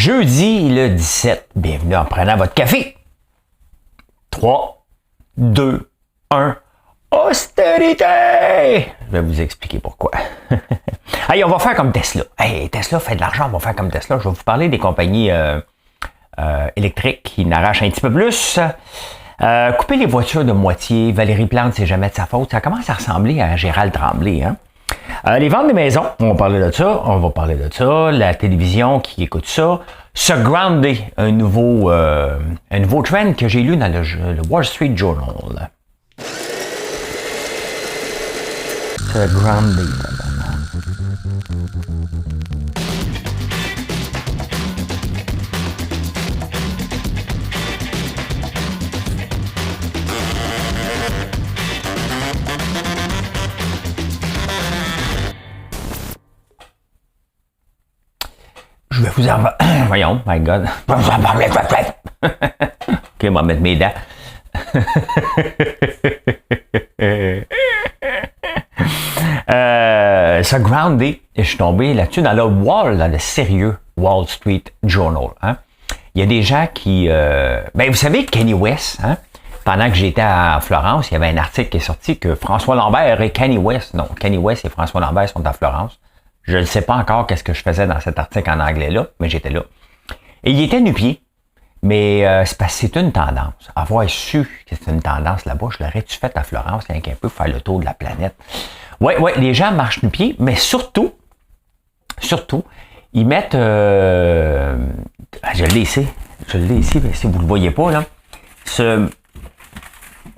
Jeudi le 17, bienvenue en prenant votre café. 3, 2, 1, austérité! Je vais vous expliquer pourquoi. Hey, on va faire comme Tesla. Hey, Tesla fait de l'argent, on va faire comme Tesla. Je vais vous parler des compagnies électriques qui n'arrachent un petit peu plus. Couper les voitures de moitié, Valérie Plante, c'est jamais de sa faute. Ça commence à ressembler à Gérald Tremblay, hein? Les ventes des maisons, on va parler de ça, la télévision qui écoute ça, se grounder, un nouveau trend que j'ai lu dans le Wall Street Journal. Se grounder. Je vais vous en... Voyons, my God. OK, on va mettre mes dents. Ça groundé, et je suis tombé là-dessus dans le sérieux Wall Street Journal. Hein? Il y a des gens qui... vous savez, Kanye West, hein? Pendant que j'étais à Florence, il y avait un article qui est sorti que François Lambert et Kanye West... Non, Kanye West et François Lambert sont à Florence. Je ne sais pas encore qu'est-ce que je faisais dans cet article en anglais-là, mais j'étais là. Et il était nu-pied, mais c'est parce que c'est une tendance. Avoir su que c'est une tendance là-bas, je l'aurais-tu fait à Florence, rien qu'un peu, faire le tour de la planète. Ouais, les gens marchent nu-pied, mais surtout, ils mettent... je l'ai ici, mais si vous ne le voyez pas, là.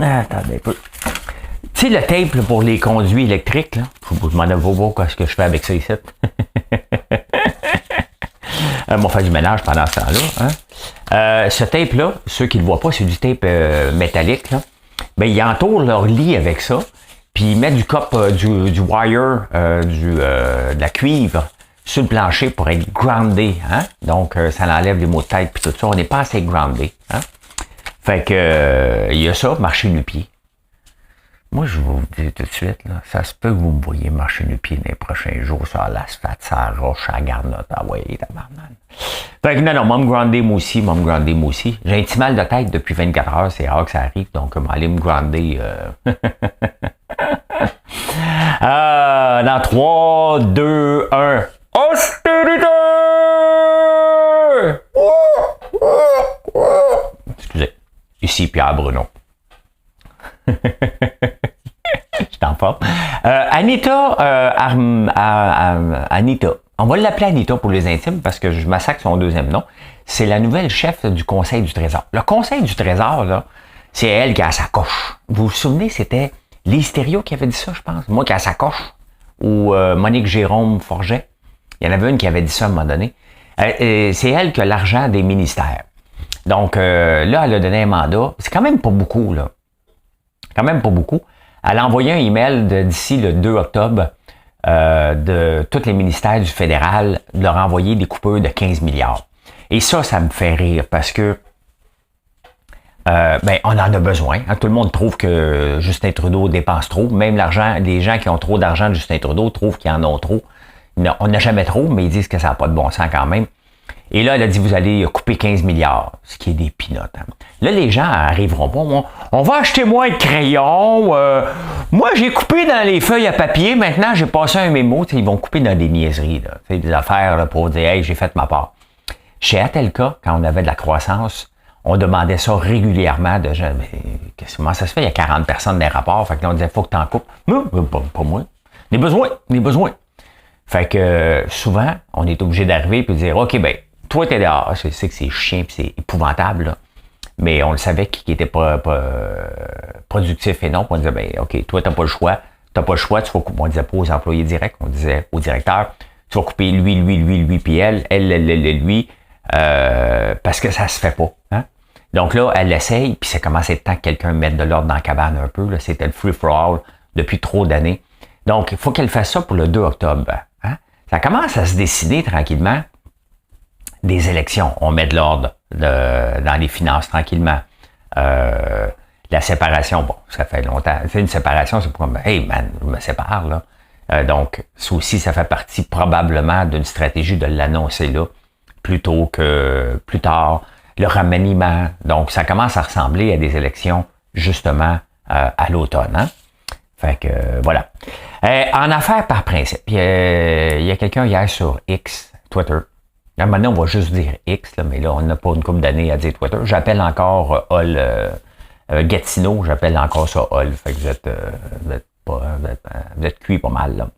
Attendez un peu. Tu sais, le tape là, pour les conduits électriques, là, je vous demande pas ce que je fais avec ça ici. On va faire du ménage pendant ce temps-là. Hein? Ce tape-là, ceux qui ne le voient pas, c'est du tape métallique. Là. Ben, ils entourent leur lit avec ça, puis ils mettent du wire, de la cuivre sur le plancher pour être groundé. Hein? Donc, ça enlève les maux de tête puis tout ça. On n'est pas assez groundé. Hein? Fait que, il y a ça, marcher nu-pied. Moi, je vous dis tout de suite, là, ça se peut que vous me voyez marcher nu-pied dans les prochains jours sur l'asphalte, sur la roche, à la garnotte. Ah ouais, tabarnak. Fait que non, moi me grounder moi aussi. J'ai un petit mal de tête depuis 24 heures, c'est rare que ça arrive, donc m'aller me grounder. Dans 3, 2, 1. Austérité! Excusez. Ici, Pierre Bruno. Je t'en forme. Anita, on va l'appeler Anita pour les intimes parce que je massacre son deuxième nom. C'est la nouvelle chef du Conseil du Trésor. Le Conseil du Trésor, là, c'est elle qui a sa coche. Vous vous souvenez, c'était Lise Thériault qui avait dit ça, je pense. Moi qui a sa coche. Ou Monique Jérôme Forget. Il y en avait une qui avait dit ça à un moment donné. C'est elle qui a l'argent des ministères. Donc là, elle a donné un mandat. C'est quand même pas beaucoup, là. Quand même pas beaucoup. Elle a envoyé un email d'ici le 2 octobre de tous les ministères du fédéral de leur envoyer des coupures de 15 milliards. Et ça me fait rire parce que on en a besoin. Hein. Tout le monde trouve que Justin Trudeau dépense trop. Même les gens qui ont trop d'argent de Justin Trudeau trouvent qu'ils en ont trop. Non, on n'a jamais trop, mais ils disent que ça n'a pas de bon sens quand même. Et là, elle a dit, vous allez couper 15 milliards, ce qui est des pinottes. Hein. Là, les gens arriveront pas. On va acheter moins de crayons. Moi, j'ai coupé dans les feuilles à papier. Maintenant, j'ai passé un mémo. Ils vont couper dans des niaiseries. Là, des affaires là, pour dire, hey, j'ai fait ma part. Chez Atelka, quand on avait de la croissance, on demandait ça régulièrement. Comment ça se fait? Il y a 40 personnes dans les rapports. Fait que là, on disait, faut que tu en coupes. Non, pas moi. Des besoins. Fait que souvent, on est obligé d'arriver et de dire, OK, toi, t'es dehors. Je sais que c'est chiant et c'est épouvantable, là. Mais on le savait qui était pas productif et non. On disait, OK, toi, t'as pas le choix. Tu vas couper. On disait pas aux employés directs, on disait au directeur, tu vas couper lui, puis elle, lui, parce que ça se fait pas. Hein? Donc là, elle l'essaye, puis ça commence à être temps que quelqu'un mette de l'ordre dans la cabane un peu. Là. C'était le free-for-all depuis trop d'années. Donc, il faut qu'elle fasse ça pour le 2 octobre. Hein? Ça commence à se décider tranquillement. Des élections, on met de l'ordre dans les finances tranquillement. La séparation, bon, ça fait longtemps. C'est une séparation, c'est pas comme, hey man, je me sépare, là. Donc, ça aussi, ça fait partie probablement d'une stratégie de l'annoncer là plutôt que plus tard, le remaniement. Donc, ça commence à ressembler à des élections, justement, à l'automne. Hein? Fait que, voilà. En affaires par principe, il y a quelqu'un hier sur X, Twitter. Là, maintenant, on va juste dire X, là, mais là, on n'a pas une couple d'années à dire Twitter. J'appelle encore Hall Gatineau, j'appelle encore ça Hall. Fait que vous êtes cuit pas mal, là.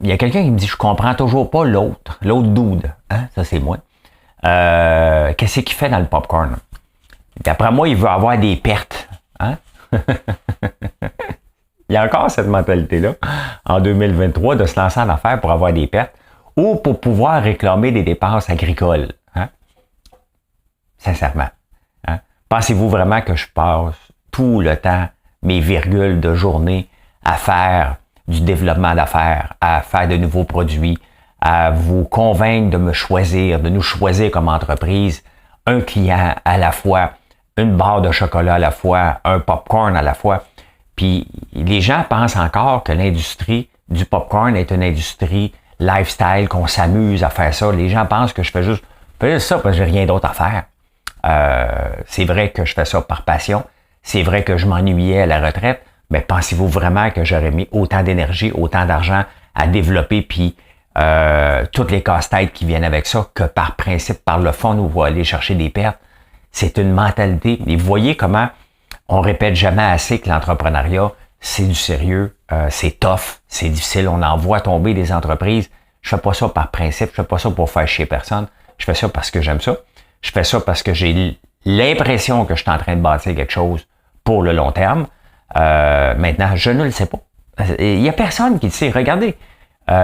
Il y a quelqu'un qui me dit, je comprends toujours pas l'autre dude, hein? Ça c'est moi. Qu'est-ce qu'il fait dans le popcorn? D'après moi, il veut avoir des pertes, hein? Il y a encore cette mentalité-là, en 2023, de se lancer en affaires pour avoir des pertes ou pour pouvoir réclamer des dépenses agricoles, hein? Sincèrement. Hein? Pensez-vous vraiment que je passe tout le temps, mes virgules de journée, à faire du développement d'affaires, à faire de nouveaux produits, à vous convaincre de me choisir, de nous choisir comme entreprise, un client à la fois, une barre de chocolat à la fois, un popcorn à la fois. Puis les gens pensent encore que l'industrie du popcorn est une industrie lifestyle, qu'on s'amuse à faire ça. Les gens pensent que je fais juste ça parce que j'ai rien d'autre à faire. C'est vrai que je fais ça par passion. C'est vrai que je m'ennuyais à la retraite. Mais pensez-vous vraiment que j'aurais mis autant d'énergie, autant d'argent à développer, puis toutes les casse-têtes qui viennent avec ça, que par principe, par le fond, nous va aller chercher des pertes? C'est une mentalité. Et vous voyez comment on répète jamais assez que l'entrepreneuriat, c'est du sérieux, c'est tough, c'est difficile, on en voit tomber des entreprises. Je fais pas ça par principe, je fais pas ça pour faire chier personne. Je fais ça parce que j'aime ça. Je fais ça parce que j'ai l'impression que je suis en train de bâtir quelque chose pour le long terme. Maintenant, je ne le sais pas. Il y a personne qui le sait. Regardez,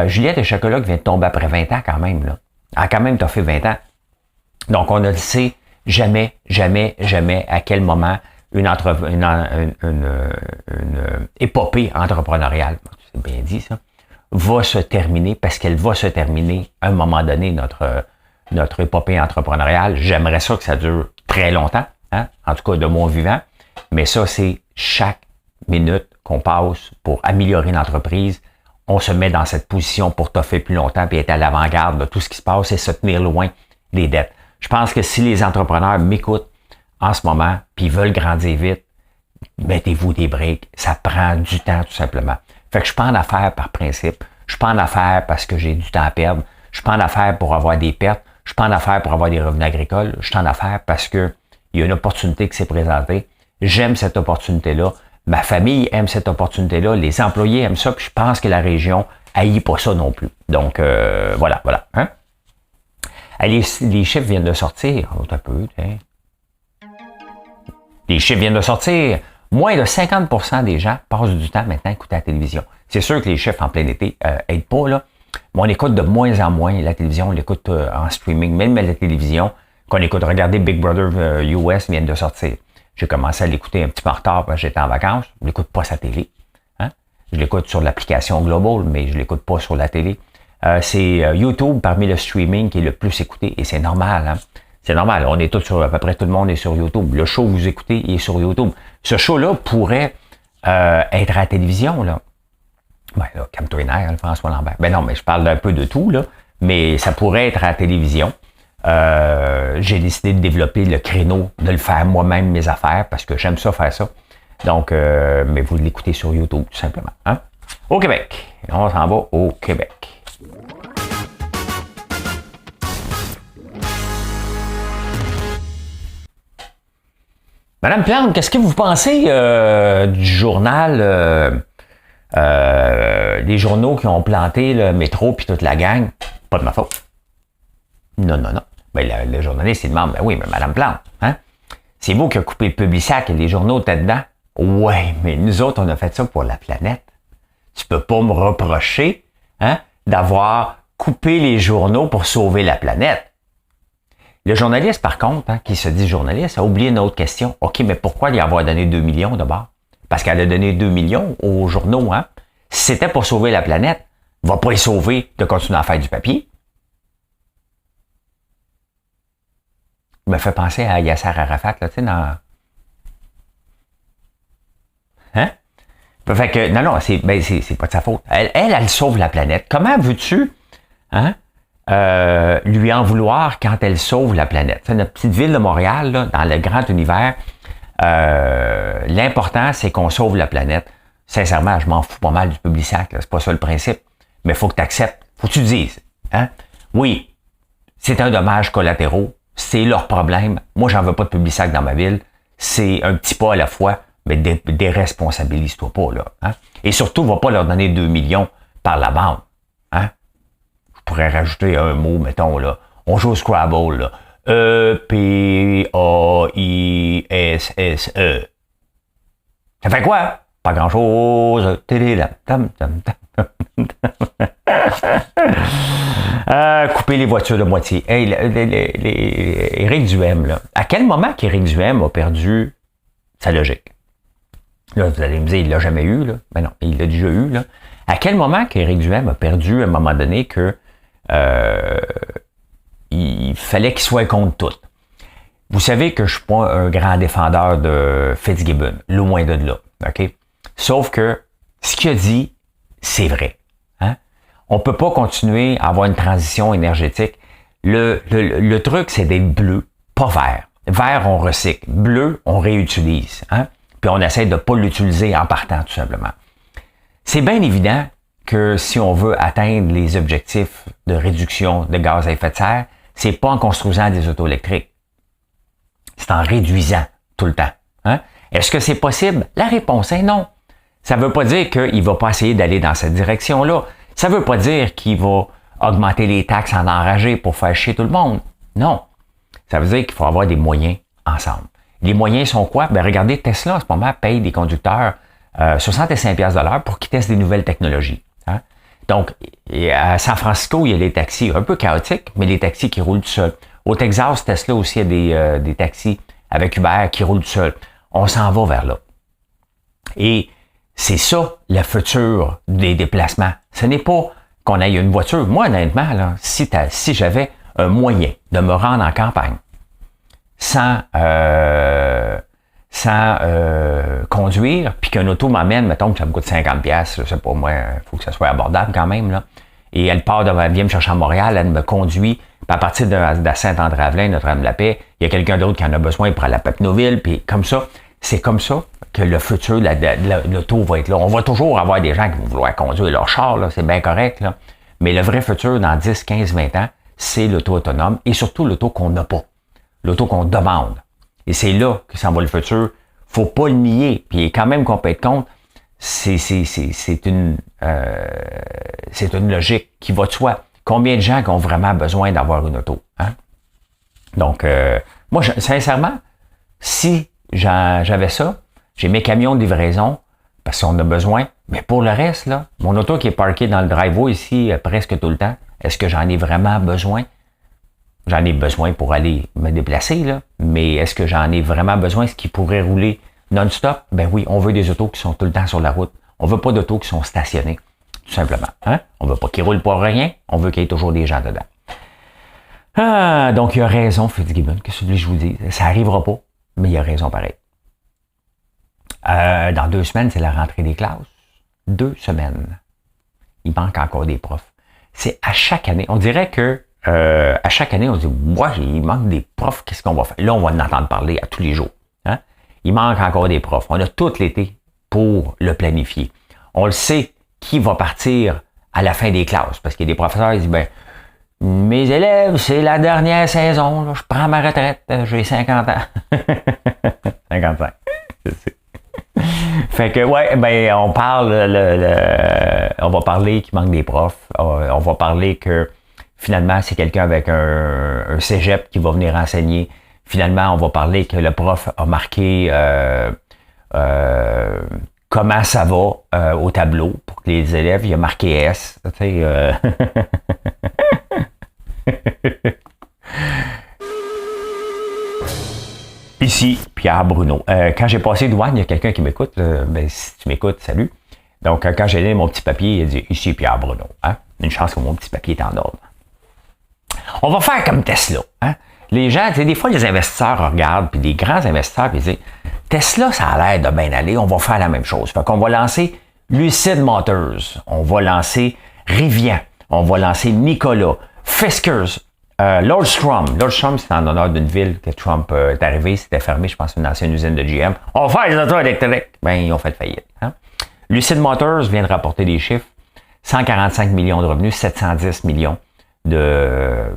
Juliette et Chocolat qui vient de tomber après 20 ans quand même. Là. Elle a quand même fait 20 ans. Donc, on ne le sait jamais à quel moment une épopée entrepreneuriale, c'est bien dit ça, va se terminer parce qu'elle va se terminer à un moment donné, notre épopée entrepreneuriale. J'aimerais ça que ça dure très longtemps, hein? En tout cas de mon vivant, mais ça, c'est chaque minute qu'on passe pour améliorer l'entreprise, on se met dans cette position pour toffer plus longtemps et être à l'avant-garde de tout ce qui se passe et se tenir loin des dettes. Je pense que si les entrepreneurs m'écoutent en ce moment puis veulent grandir vite, mettez-vous des briques. Ça prend du temps tout simplement. Fait que je suis pas en affaires par principe. Je suis pas en affaires parce que j'ai du temps à perdre. Je suis pas en affaires pour avoir des pertes. Je suis pas en affaires pour avoir des revenus agricoles. Je suis en affaires parce que il y a une opportunité qui s'est présentée. J'aime cette opportunité-là. Ma famille aime cette opportunité-là. Les employés aiment ça. Puis je pense que la région haït pas ça non plus. Donc, voilà. Hein? Les chiffres viennent de sortir. Un peu, hein? Les chiffres viennent de sortir. Moins de 50% des gens passent du temps maintenant à écouter la télévision. C'est sûr que les chiffres en plein été aident pas, là. Mais on écoute de moins en moins la télévision. On l'écoute en streaming. Même la télévision qu'on écoute. Regardez Big Brother US vient de sortir. J'ai commencé à l'écouter un petit peu en retard parce que j'étais en vacances. Je l'écoute pas sa télé. Hein? Je l'écoute sur l'application Global, mais je l'écoute pas sur la télé. C'est YouTube parmi le streaming qui est le plus écouté. Et c'est normal, hein? C'est normal. On est tous sur, à peu près tout le monde est sur YouTube. Le show que vous écoutez il est sur YouTube. Ce show-là pourrait être à la télévision, là. Ben là, calme-toi les nerfs, François Lambert. Ben non, mais je parle d'un peu de tout, là. Mais ça pourrait être à la télévision. J'ai décidé de développer le créneau, de le faire moi-même, mes affaires, parce que j'aime ça faire ça. Donc, mais vous l'écoutez sur YouTube, tout simplement. Hein? Au Québec. On s'en va au Québec. Madame Plante, qu'est-ce que vous pensez du journal, les journaux qui ont planté le métro puis toute la gang? Pas de ma faute. Non. Ben, le journaliste, il demande, ben oui, mais Madame Plante, hein? C'est vous qui avez coupé le Publisac et les journaux étaient dedans? Ouais, mais nous autres, on a fait ça pour la planète. Tu peux pas me reprocher, hein, d'avoir coupé les journaux pour sauver la planète. Le journaliste, par contre, hein, qui se dit journaliste, a oublié une autre question. OK, mais pourquoi lui avoir donné 2 millions d'abord? Parce qu'elle a donné 2 millions aux journaux, hein? Si c'était pour sauver la planète, va pas les sauver de continuer à faire du papier. Il me fait penser à Yasser Arafat, là, tu sais, dans... Hein? Fait que, non, c'est pas de sa faute. Elle sauve la planète. Comment veux-tu, hein, lui en vouloir quand elle sauve la planète. C'est notre petite ville de Montréal, là, dans le grand univers. L'important, c'est qu'on sauve la planète. Sincèrement, je m'en fous pas mal du Publisac, c'est pas ça le principe. Mais il faut que tu acceptes, faut que tu dises. Hein? Oui, c'est un dommage collatéraux, c'est leur problème. Moi, j'en veux pas de Publisac dans ma ville. C'est un petit pas à la fois, mais déresponsabilise-toi pas, là. Hein? Et surtout, va pas leur donner 2 millions par la bande. Hein? Je pourrais rajouter un mot, mettons, là. On joue au Scrabble, là. E-P-A-I-S-S-E. Ça fait quoi? Pas grand-chose. Couper les voitures de moitié. Hey, Éric Duhem, là. À quel moment qu'Éric Duhem a perdu sa logique? Là, vous allez me dire, il l'a jamais eu, là. Ben non, il l'a déjà eu, là. À quel moment qu'Éric Duhem a perdu, à un moment donné, que il fallait qu'il soit contre tout? Vous savez que je suis pas un grand défendeur de Fitzgibbon, loin de là, OK? Sauf que ce qu'il a dit, c'est vrai. Hein? On peut pas continuer à avoir une transition énergétique. Le truc, c'est d'être bleu, pas vert. Vert, on recycle. Bleu, on réutilise. Hein? Puis on essaie de pas l'utiliser en partant, tout simplement. C'est bien évident que si on veut atteindre les objectifs de réduction de gaz à effet de serre, c'est pas en construisant des autos électriques. C'est en réduisant tout le temps. Hein? Est-ce que c'est possible? La réponse est non. Ça ne veut pas dire qu'il ne va pas essayer d'aller dans cette direction-là. Ça ne veut pas dire qu'il va augmenter les taxes en enragé pour faire chier tout le monde. Non. Ça veut dire qu'il faut avoir des moyens ensemble. Les moyens sont quoi? Ben regardez, Tesla, en ce moment, paye des conducteurs 65$ de l'heure pour qu'ils testent des nouvelles technologies. Hein? Donc, à San Francisco, il y a les taxis un peu chaotiques, mais les taxis qui roulent tout seuls. Au Texas, Tesla aussi a des taxis avec Uber qui roulent tout seuls. On s'en va vers là. Et c'est ça, le futur des déplacements. Ce n'est pas qu'on ait une voiture. Moi, honnêtement, là, si j'avais un moyen de me rendre en campagne sans conduire, puis qu'un auto m'amène, mettons que ça me coûte 50$, je sais pas moi, il faut que ça soit abordable quand même, là. Et elle part vient me chercher à Montréal, elle me conduit, puis à partir de Saint-André-Avelin, Notre-Dame-de-la-Paix, il y a quelqu'un d'autre qui en a besoin pour aller à Papineauville, puis comme ça, c'est comme ça que le futur de l'auto va être là. On va toujours avoir des gens qui vont vouloir conduire leur char, là, c'est bien correct, là. Mais le vrai futur, dans 10, 15, 20 ans, c'est l'auto autonome et surtout l'auto qu'on n'a pas. L'auto qu'on demande. Et c'est là que s'en va le futur. Faut pas le nier. Puis quand même qu'on peut être compte, c'est une logique qui va de soi. Combien de gens qui ont vraiment besoin d'avoir une auto? Hein? Donc, moi, sincèrement, si j'avais ça, j'ai mes camions de livraison, parce qu'on a besoin, mais pour le reste, là, mon auto qui est parkée dans le driveway ici presque tout le temps, est-ce que j'en ai vraiment besoin? J'en ai besoin pour aller me déplacer, là, mais est-ce que j'en ai vraiment besoin? Est-ce qu'il pourrait rouler non-stop? Ben oui, on veut des autos qui sont tout le temps sur la route. On veut pas d'autos qui sont stationnées, tout simplement. Hein? On veut pas qu'ils roulent pour rien, on veut qu'il y ait toujours des gens dedans. Ah, donc il a raison, Fitzgibbon, qu'est-ce que je vous dis? Ça arrivera pas, mais il a raison pareil. Dans 2 semaines, c'est la rentrée des classes. 2 semaines. Il manque encore des profs. C'est à chaque année. On dirait que à chaque année, on se dit, ouais, il manque des profs, qu'est-ce qu'on va faire? Là, on va en entendre parler à tous les jours. Hein? Il manque encore des profs. On a tout l'été pour le planifier. On le sait qui va partir à la fin des classes. Parce qu'il y a des professeurs qui disent, ben, mes élèves, c'est la dernière saison. Là, je prends ma retraite. J'ai 50 ans. 55. Je sais. Fait que, ouais, ben, on parle, on va parler qu'il manque des profs. On va parler que, finalement, c'est quelqu'un avec un cégep qui va venir enseigner. Finalement, on va parler que le prof a marqué comment ça va au tableau pour que les élèves, il a marqué S. Tu sais, Ici, Pierre Bruno. Quand j'ai passé douane, il y a quelqu'un qui m'écoute. Ben, si tu m'écoutes, salut. Donc, quand j'ai donné mon petit papier, il a dit « Ici, Pierre Bruno. Hein? » Une chance que mon petit papier est en ordre. On va faire comme Tesla. Hein? Les gens, tu sais, des fois, les investisseurs regardent, puis des grands investisseurs, puis ils disent « Tesla, ça a l'air de bien aller, on va faire la même chose. » Fait qu'on va lancer Lucid Motors, on va lancer Rivian, on va lancer Nikola, Fiskars. Lordstrom. Lordstrom, c'est en honneur d'une ville que Trump est arrivé. C'était fermé, je pense, une ancienne usine de GM. On va faire les autos électriques. Ben, ils ont fait faillite. Hein? Lucid Motors vient de rapporter des chiffres. 145 millions de revenus, 710 millions de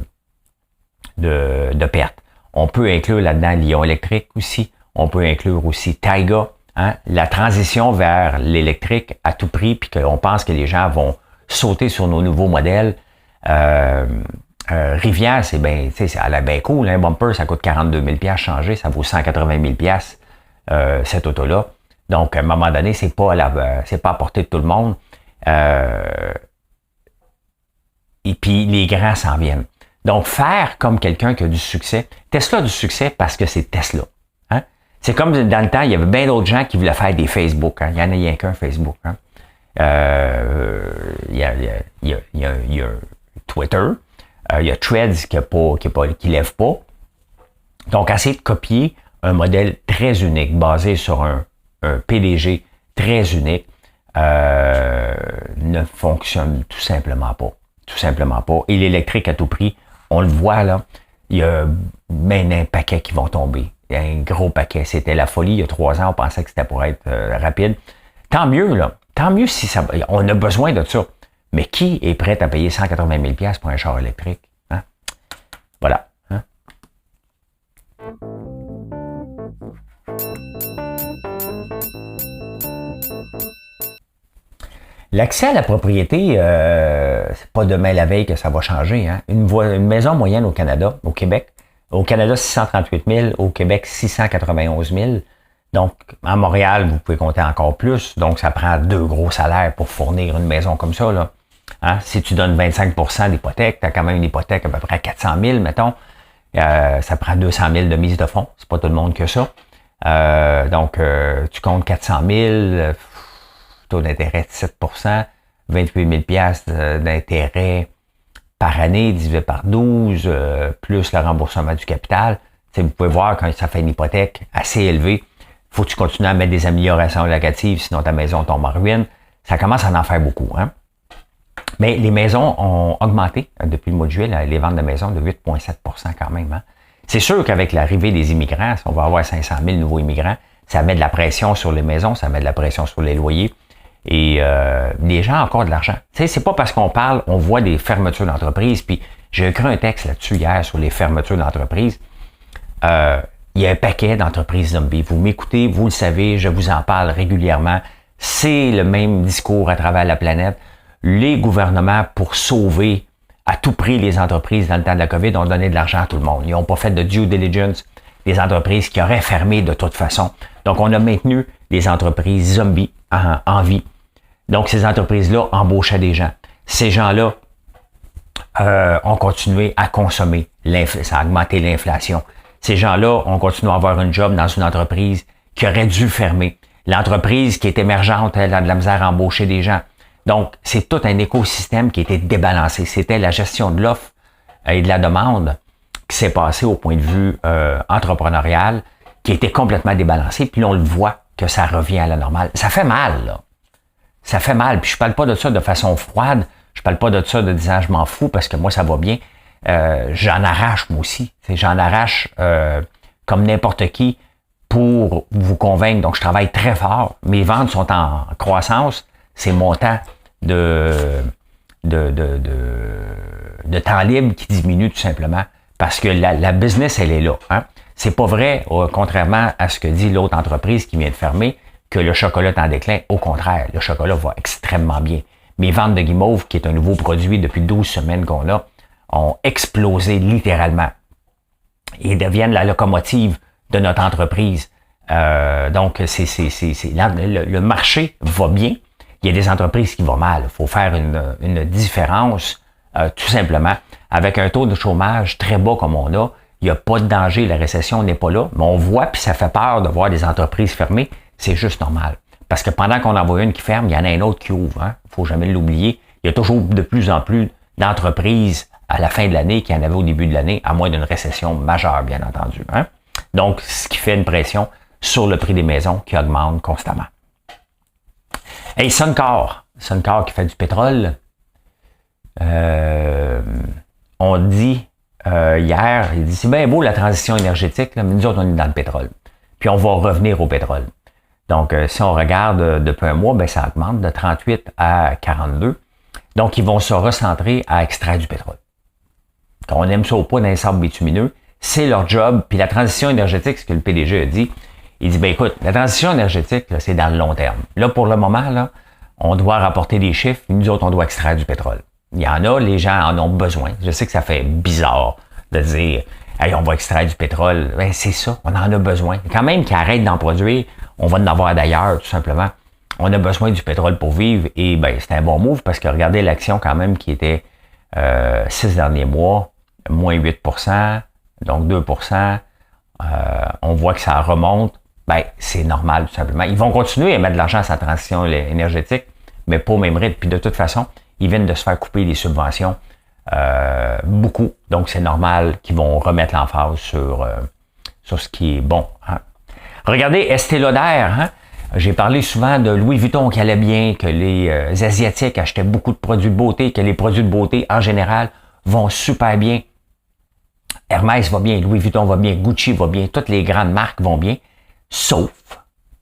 pertes. On peut inclure là-dedans Lyon Électrique aussi. On peut inclure aussi Taiga. Hein? La transition vers l'électrique à tout prix, puis qu'on pense que les gens vont sauter sur nos nouveaux modèles. Rivière, c'est bien, tu sais, ça a l'air bien cool. Un bumper, ça coûte 42 000 changer, ça vaut 180 000 cette auto-là. Donc, à un moment donné, c'est pas à portée de tout le monde. Et puis, les grands s'en viennent. Donc, faire comme quelqu'un qui a du succès. Tesla a du succès parce que c'est Tesla. Hein? C'est comme dans le temps, il y avait bien d'autres gens qui voulaient faire des Facebook. Hein? Il y en a rien qu'un Facebook. Hein? Il y a Twitter. Il y a Threads qui lève pas. Donc, essayer de copier un modèle très unique, basé sur un PDG très unique, ne fonctionne tout simplement pas. Tout simplement pas. Et l'électrique à tout prix, on le voit là, il y a même un paquet qui vont tomber. Il y a un gros paquet. C'était la folie il y a 3 ans, on pensait que c'était pour être rapide. Tant mieux, là. Tant mieux si ça. On a besoin de ça. Mais qui est prêt à payer 180 000 pour un char électrique? Hein? Voilà. Hein? L'accès à la propriété, c'est pas demain la veille que ça va changer. Hein? Une maison moyenne au Canada, au Québec. Au Canada, 638 000. Au Québec, 691 000. Donc, à Montréal, vous pouvez compter encore plus. Donc, ça prend 2 gros salaires pour fournir une maison comme ça, là. Hein? Si tu donnes 25% d'hypothèque, tu as quand même une hypothèque à peu près 400 000, mettons. Ça prend 200 000 de mise de fonds. C'est pas tout le monde que ça. Donc, tu comptes 400 000, taux d'intérêt de 7%, 28 000 d'intérêt par année divisé par 12, plus le remboursement du capital. T'sais, vous pouvez voir quand ça fait une hypothèque assez élevée, faut que tu continues à mettre des améliorations locatives, sinon ta maison tombe en ruine. Ça commence à en faire beaucoup. Hein? Mais les maisons ont augmenté depuis le mois de juillet, les ventes de maisons de 8,7% quand même. Hein? C'est sûr qu'avec l'arrivée des immigrants, si on va avoir 500 000 nouveaux immigrants, ça met de la pression sur les maisons, ça met de la pression sur les loyers. Et les gens ont encore de l'argent. Tu sais, c'est pas parce qu'on parle, on voit des fermetures d'entreprises. Puis j'ai écrit un texte là-dessus hier sur les fermetures d'entreprises. Il y a un paquet d'entreprises zombies. Vous m'écoutez, vous le savez, je vous en parle régulièrement. C'est le même discours à travers la planète. Les gouvernements, pour sauver à tout prix les entreprises dans le temps de la COVID, ont donné de l'argent à tout le monde. Ils n'ont pas fait de due diligence des entreprises qui auraient fermé de toute façon. Donc, on a maintenu les entreprises zombies en vie. Donc, ces entreprises-là embauchaient des gens. Ces gens-là ont continué à consommer. Ça a augmenté l'inflation. Ces gens-là ont continué à avoir un job dans une entreprise qui aurait dû fermer. L'entreprise qui est émergente, elle a de la misère à embaucher des gens. Donc, c'est tout un écosystème qui était débalancé. C'était la gestion de l'offre et de la demande qui s'est passée au point de vue entrepreneurial, qui était complètement débalancé. Puis là, on le voit que ça revient à la normale. Ça fait mal, là. Ça fait mal. Puis je parle pas de ça de façon froide. Je parle pas de ça de disant je m'en fous parce que moi, ça va bien. J'en arrache, moi aussi. J'en arrache comme n'importe qui pour vous convaincre. Donc, je travaille très fort. Mes ventes sont en croissance. C'est mon temps de temps libre qui diminue tout simplement parce que la business, elle est là. Hein? C'est pas vrai, contrairement à ce que dit l'autre entreprise qui vient de fermer, que le chocolat est en déclin. Au contraire, le chocolat va extrêmement bien. Mes ventes de guimauve, qui est un nouveau produit depuis 12 semaines qu'on a, ont explosé littéralement. Ils deviennent la locomotive de notre entreprise. Donc, le marché va bien. Il y a des entreprises qui vont mal. Il faut faire une différence, tout simplement. Avec un taux de chômage très bas comme on a, il n'y a pas de danger, la récession n'est pas là. Mais on voit, puis ça fait peur de voir des entreprises fermées. C'est juste normal. Parce que pendant qu'on en voit une qui ferme, il y en a un autre qui ouvre. Hein? Faut jamais l'oublier. Il y a toujours de plus en plus d'entreprises à la fin de l'année qu'il y en avait au début de l'année, à moins d'une récession majeure, bien entendu. Hein? Donc, ce qui fait une pression sur le prix des maisons qui augmente constamment. Hey, Suncor qui fait du pétrole, on dit hier, il dit, c'est bien beau la transition énergétique, là, mais nous autres, on est dans le pétrole. Puis on va revenir au pétrole. Donc, si on regarde depuis un mois, ben, ça augmente de 38 à 42. Donc, ils vont se recentrer à extraire du pétrole. Qu'on aime ça ou pas dans les sables bitumineux, c'est leur job. Puis la transition énergétique, ce que le PDG a dit, il dit, ben écoute, la transition énergétique, là, c'est dans le long terme. Là, pour le moment, là, on doit rapporter des chiffres, nous autres, on doit extraire du pétrole. Il y en a, les gens en ont besoin. Je sais que ça fait bizarre de dire, hey, on va extraire du pétrole. Ben, c'est ça, on en a besoin. Quand même qu'ils arrêtent d'en produire, on va en avoir d'ailleurs, tout simplement. On a besoin du pétrole pour vivre et ben, c'est un bon move parce que regardez l'action quand même qui était 6 derniers mois, moins 8%, donc 2%. On voit que ça remonte. Ben, c'est normal, tout simplement. Ils vont continuer à mettre de l'argent à sa transition énergétique, mais pas au même rythme. Puis de toute façon, ils viennent de se faire couper les subventions beaucoup. Donc, c'est normal qu'ils vont remettre l'emphase sur ce qui est bon. Hein. Regardez Estée Lauder. Hein? J'ai parlé souvent de Louis Vuitton qui allait bien, que les Asiatiques achetaient beaucoup de produits de beauté, que les produits de beauté, en général, vont super bien. Hermès va bien, Louis Vuitton va bien, Gucci va bien, toutes les grandes marques vont bien, sauf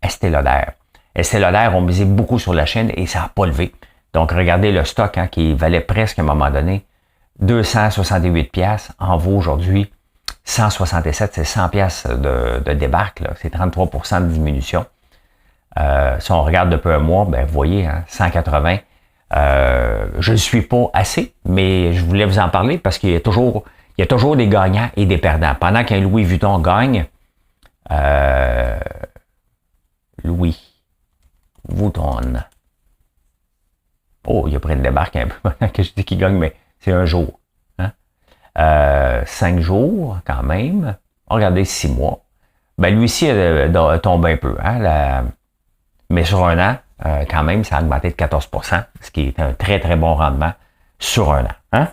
Estée Lauder. Estée Lauder ont misé beaucoup sur la Chine et ça n'a pas levé. Donc, regardez le stock hein, qui valait presque à un moment donné 268 piastres, en vaut aujourd'hui 167, c'est 100 piastres de débarque, là. C'est 33% de diminution. Si on regarde depuis un mois, ben vous voyez, hein, 180. Je ne suis pas assez, mais je voulais vous en parler parce qu'il y a toujours des gagnants et des perdants. Pendant qu'un Louis Vuitton gagne, Louis Vuitton. Oh, il a pris une débarque un peu maintenant que je dis qu'il gagne, mais c'est un jour. Hein? 5 jours, quand même. Regardez, 6 mois. Ben, lui-ci a tombé un peu. Hein, mais sur un an, quand même, ça a augmenté de 14%, ce qui est un très, très bon rendement sur un an. Hein?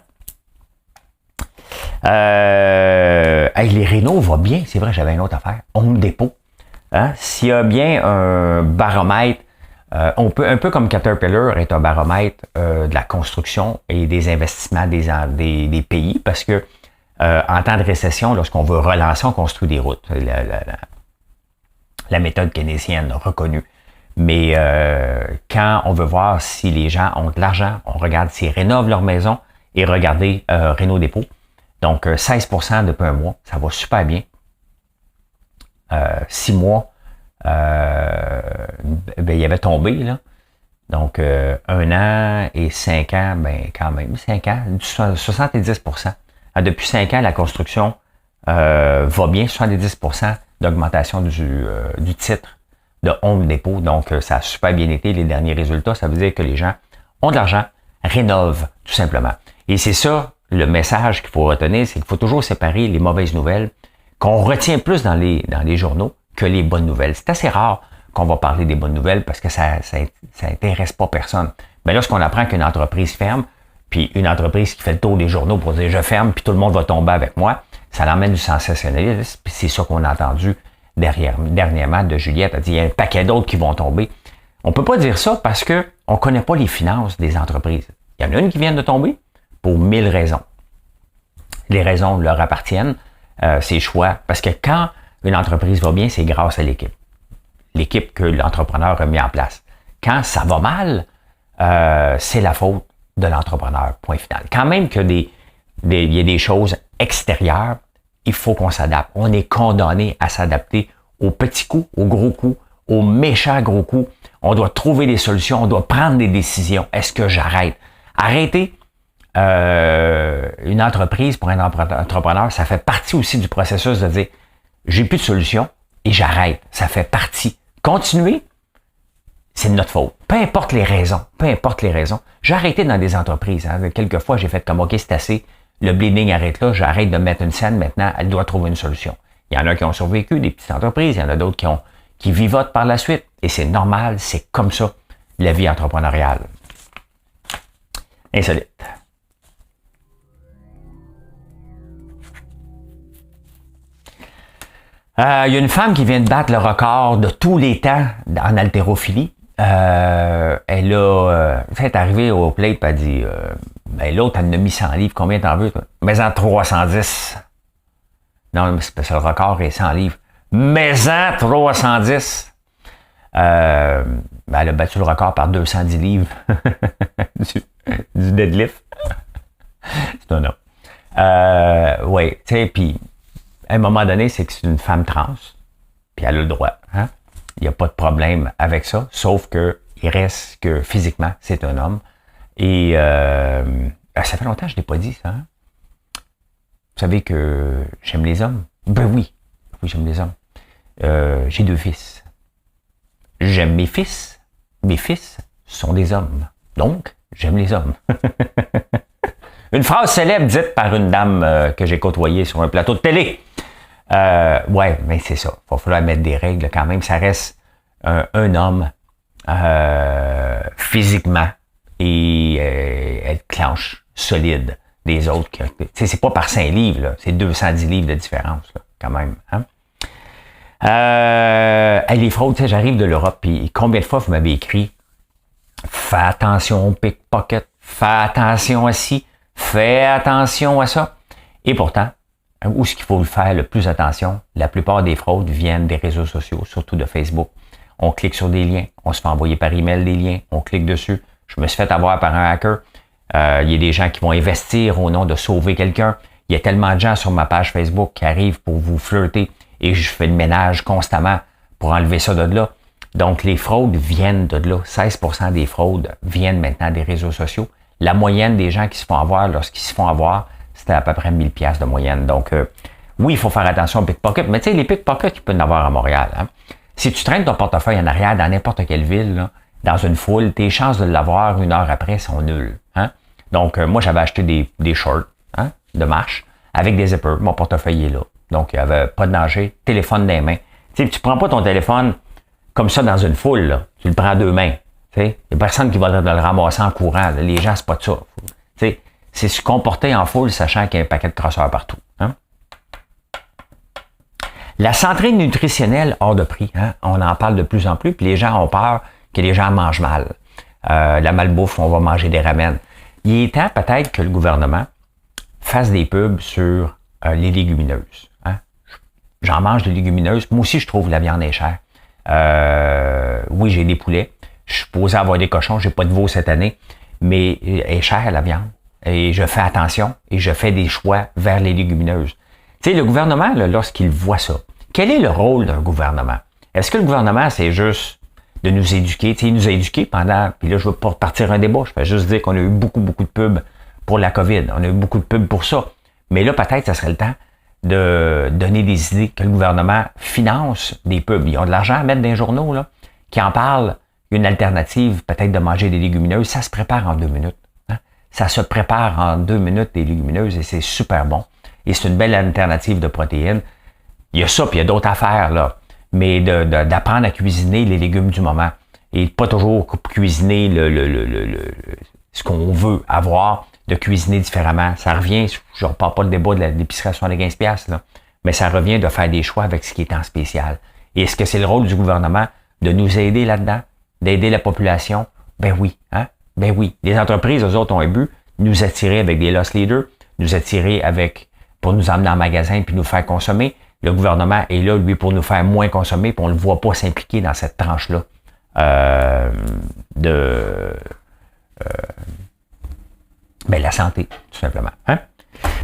Les Renault va bien. C'est vrai, j'avais une autre affaire. Home Depot. Hein? S'il y a bien un baromètre, on peut, un peu comme Caterpillar est un baromètre de la construction et des investissements des pays, parce que en temps de récession, lorsqu'on veut relancer, on construit des routes. La méthode keynésienne reconnue. Mais quand on veut voir si les gens ont de l'argent, on regarde s'ils rénovent leur maison et regardez Renault Dépôt. Donc 16% depuis un mois, ça va super bien. 6 mois, ben, il avait tombé, là. Donc, 1 an et 5 ans, ben quand même, 5 ans, 70%. Depuis 5 ans, la construction va bien, 70% d'augmentation du titre de Home Depot. Donc, ça a super bien été les derniers résultats. Ça veut dire que les gens ont de l'argent, rénovent, tout simplement. Et c'est ça, le message qu'il faut retenir, c'est qu'il faut toujours séparer les mauvaises nouvelles, qu'on retient plus dans les journaux que les bonnes nouvelles. C'est assez rare qu'on va parler des bonnes nouvelles parce que ça intéresse pas personne. Mais lorsqu'on apprend qu'une entreprise ferme, puis une entreprise qui fait le tour des journaux pour dire « je ferme », puis tout le monde va tomber avec moi, ça l'emmène du sensationnalisme, puis c'est ça qu'on a entendu dernièrement de Juliette. Elle dit « il y a un paquet d'autres qui vont tomber ». On peut pas dire ça parce que on connaît pas les finances des entreprises. Il y en a une qui vient de tomber pour 1000 raisons. Les raisons leur appartiennent, ses choix, parce que quand une entreprise va bien, c'est grâce à l'équipe. L'équipe que l'entrepreneur a mis en place. Quand ça va mal, c'est la faute de l'entrepreneur, point final. Quand même qu'il y a des choses extérieures, il faut qu'on s'adapte. On est condamné à s'adapter aux petits coups, aux gros coups, aux méchants gros coups. On doit trouver des solutions, on doit prendre des décisions. Est-ce que j'arrête? Arrêter une entreprise pour un entrepreneur, ça fait partie aussi du processus de dire j'ai plus de solution et j'arrête. Ça fait partie. Continuer, c'est de notre faute. Peu importe les raisons. J'ai arrêté dans des entreprises. Hein. Quelquefois, j'ai fait comme OK, c'est assez. Le bleeding arrête là. J'arrête de mettre une scène. Maintenant, elle doit trouver une solution. Il y en a qui ont survécu, des petites entreprises. Il y en a d'autres qui vivotent par la suite. Et c'est normal. C'est comme ça, la vie entrepreneuriale. Insolite. Il y a une femme qui vient de battre le record de tous les temps en haltérophilie. Elle est arrivée au plate et elle dit Ben, l'autre, elle en a mis 100 livres. Combien t'en veux, toi? Mais-en 310. Non, mais c'est le record est 100 livres. Mais-en 310. Ben, elle a battu le record par 210 livres du deadlift. C'est un homme. Oui, tu sais, puis à un moment donné, c'est que c'est une femme trans, puis elle a le droit. Hein? Il n'y a pas de problème avec ça, sauf que il reste que physiquement, c'est un homme. Et ça fait longtemps que je ne l'ai pas dit, ça. Hein? Vous savez que j'aime les hommes? Ben oui, j'aime les hommes. J'ai 2 fils. J'aime mes fils. Mes fils sont des hommes. Donc, j'aime les hommes. Une phrase célèbre dite par une dame que j'ai côtoyée sur un plateau de télé. Ouais, mais c'est ça. Il va falloir mettre des règles quand même. Ça reste un homme physiquement et elle clenche solide des autres. C'est pas par 5 livres, là. C'est 210 livres de différence, là, quand même. Hein? Les fraudes, j'arrive de l'Europe, puis combien de fois vous m'avez écrit fais attention au pickpocket, fais attention à ci, fais attention à ça. Et pourtant, où est-ce qu'il faut faire le plus attention? La plupart des fraudes viennent des réseaux sociaux, surtout de Facebook. On clique sur des liens, on se fait envoyer par email des liens, on clique dessus. Je me suis fait avoir par un hacker. Il y a des gens qui vont investir au nom de sauver quelqu'un. Il y a tellement de gens sur ma page Facebook qui arrivent pour vous flirter et je fais le ménage constamment pour enlever ça de là. Donc, les fraudes viennent de là. 16% des fraudes viennent maintenant des réseaux sociaux. La moyenne des gens qui se font avoir, lorsqu'ils se font avoir, c'était à peu près 1000 $ de moyenne. Donc, oui, il faut faire attention aux pickpockets, mais tu sais, les pickpockets, il peut en avoir à Montréal. Hein? Si tu traînes ton portefeuille en arrière dans n'importe quelle ville, là, dans une foule, tes chances de l'avoir 1 heure après sont nulles. Hein? Donc, moi, j'avais acheté des shorts de marche avec des zippers. Mon portefeuille est là. Donc, il n'y avait pas de danger. Téléphone dans les mains. Tu sais, tu prends pas ton téléphone comme ça dans une foule. Là. Tu le prends à 2 mains. Il n'y a personne qui va le ramasser en courant. Là. Les gens, c'est pas de ça. T'sais, c'est se comporter en foule, sachant qu'il y a un paquet de crosseurs partout. Hein? La santé nutritionnelle hors de prix. Hein? On en parle de plus en plus, puis les gens ont peur que les gens mangent mal. La malbouffe, on va manger des ramen. Il est temps peut-être que le gouvernement fasse des pubs sur les légumineuses. Hein? J'en mange des légumineuses. Moi aussi, je trouve la viande est chère. Oui, j'ai des poulets. Je suis supposé avoir des cochons. J'ai pas de veau cette année. Mais elle est chère, la viande. Et je fais attention et je fais des choix vers les légumineuses. Tu sais, le gouvernement, là, lorsqu'il voit ça, quel est le rôle d'un gouvernement? Est-ce que le gouvernement, c'est juste de nous éduquer? Tu sais, il nous a éduqués pendant... Puis là, je veux pas partir un débat. Je vais juste dire qu'on a eu beaucoup de pubs pour la COVID. On a eu beaucoup de pubs pour ça. Mais là, peut-être, ça serait le temps de donner des idées, que le gouvernement finance des pubs. Ils ont de l'argent à mettre dans les journaux, là, qui en parlent. Une alternative, peut-être de manger des légumineuses. Ça se prépare en 2 minutes. Hein? Ça se prépare en 2 minutes, des légumineuses, et c'est super bon. Et c'est une belle alternative de protéines. Il y a ça, puis il y a d'autres affaires, là. Mais d'apprendre à cuisiner les légumes du moment. Et pas toujours cuisiner ce qu'on veut avoir, de cuisiner différemment. Ça revient, je ne repars pas le débat de l'épicerie à 75$, là, mais ça revient de faire des choix avec ce qui est en spécial. Et est-ce que c'est le rôle du gouvernement de nous aider là-dedans, d'aider la population? Ben oui, hein? Ben oui. Les entreprises, eux autres, ont un but, nous attirer avec des loss leaders, nous attirer pour nous emmener en magasin puis nous faire consommer. Le gouvernement est là, lui, pour nous faire moins consommer, puis on ne le voit pas s'impliquer dans cette tranche-là la santé, tout simplement. Hein?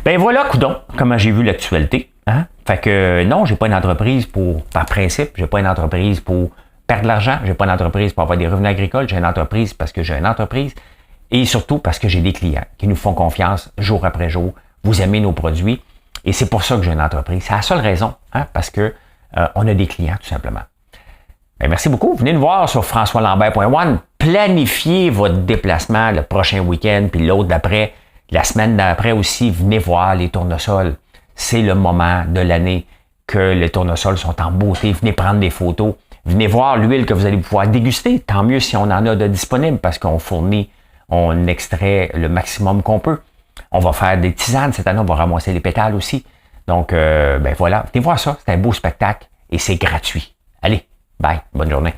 Ben voilà, coudonc, comment j'ai vu l'actualité. Hein? Fait que non, j'ai pas une entreprise par principe, j'ai pas une entreprise pour perdre de l'argent, j'ai pas une entreprise pour avoir des revenus agricoles, j'ai une entreprise parce que j'ai une entreprise et surtout parce que j'ai des clients qui nous font confiance jour après jour. Vous aimez nos produits et c'est pour ça que j'ai une entreprise. C'est la seule raison, hein, parce que on a des clients tout simplement. Ben, merci beaucoup. Venez nous voir sur françoislambert.one. Planifiez votre déplacement le prochain week-end, puis l'autre d'après, la semaine d'après aussi. Venez voir les tournesols. C'est le moment de l'année que les tournesols sont en beauté. Venez prendre des photos. Venez voir l'huile que vous allez pouvoir déguster. Tant mieux si on en a de disponible parce qu'on on extrait le maximum qu'on peut. On va faire des tisanes cette année. On va ramasser les pétales aussi. Donc, ben voilà. Venez voir ça. C'est un beau spectacle et c'est gratuit. Allez. Bye. Bonne journée.